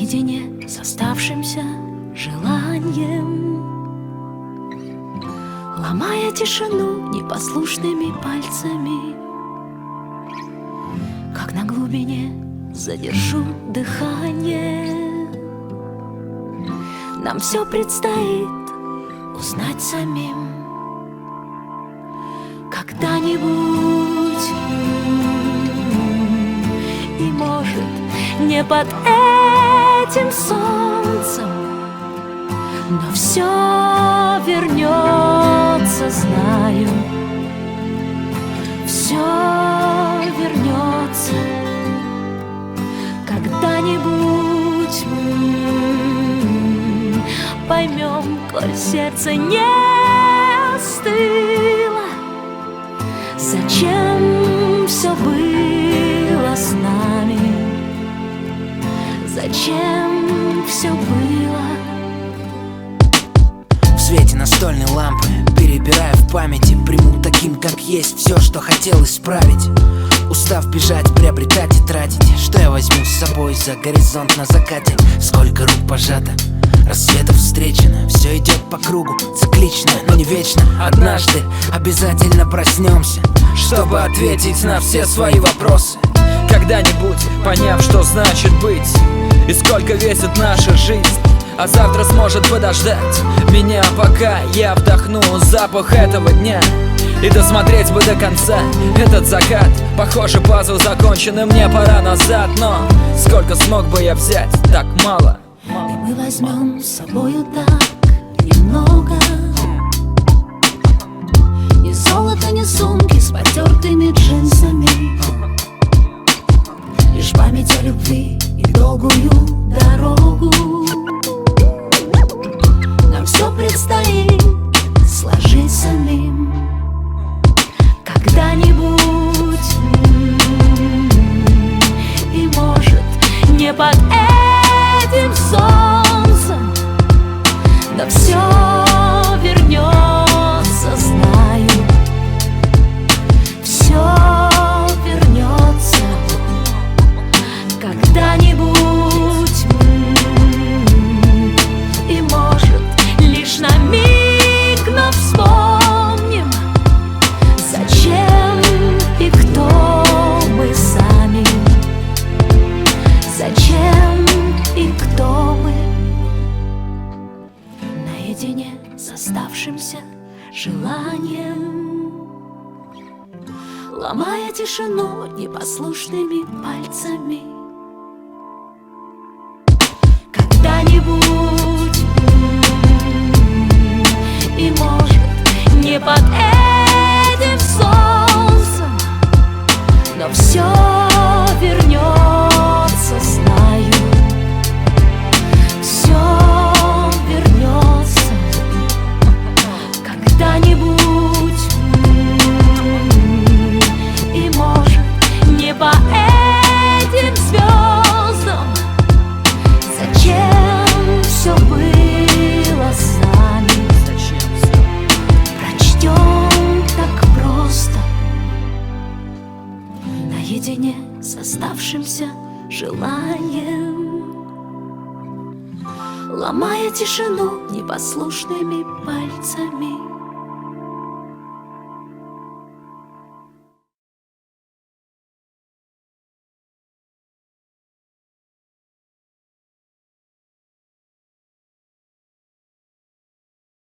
наедине с оставшимся желанием, ломая тишину непослушными пальцами. Как на глубине задержу дыхание, нам все предстоит узнать самим. Когда-нибудь, и может не под этим солнцем, но все вернется, знаю, все вернется. Когда-нибудь мы поймем, коль сердце не остыло, зачем все было с нами, зачем все было. В свете настольной лампы, перебирая в памяти, приму таким, как есть, все, что хотел исправить. Устав бежать, приобретать и тратить, что я возьму с собой за горизонт на закате? Сколько рук пожато, рассветов встречено, все идет по кругу, циклично, но не вечно. Однажды обязательно проснемся, чтобы ответить на все свои вопросы. Когда-нибудь поняв, что значит быть и сколько весит наша жизнь, а завтра сможет подождать меня, пока я вдохну запах этого дня. И досмотреть бы до конца этот закат. Похоже, пазл закончен, и мне пора назад. Но сколько смог бы я взять? Так мало. И мы возьмем с собою так немного. Ни золота, ни сумки с потертыми джинсами, лишь память о любви и долгую дорогу. Нам все предстоит сложить самим. Когда-нибудь, и может не под этим солнцем, но все вернется, знаю, все вернется. Когда-нибудь, и может лишь на миг, но вспомним, зачем и кто мы сами, зачем и кто мы. Наедине с оставшимся желанием, ломая тишину непослушными пальцами. Когда-нибудь, и может не под этим солнцем, но все вернется, знаю, все вернется. Когда-нибудь, и может не по этим звездам, зачем все было с нами, прочтем так просто. Наедине с оставшимся желанием, ломая тишину непослушными пальцами.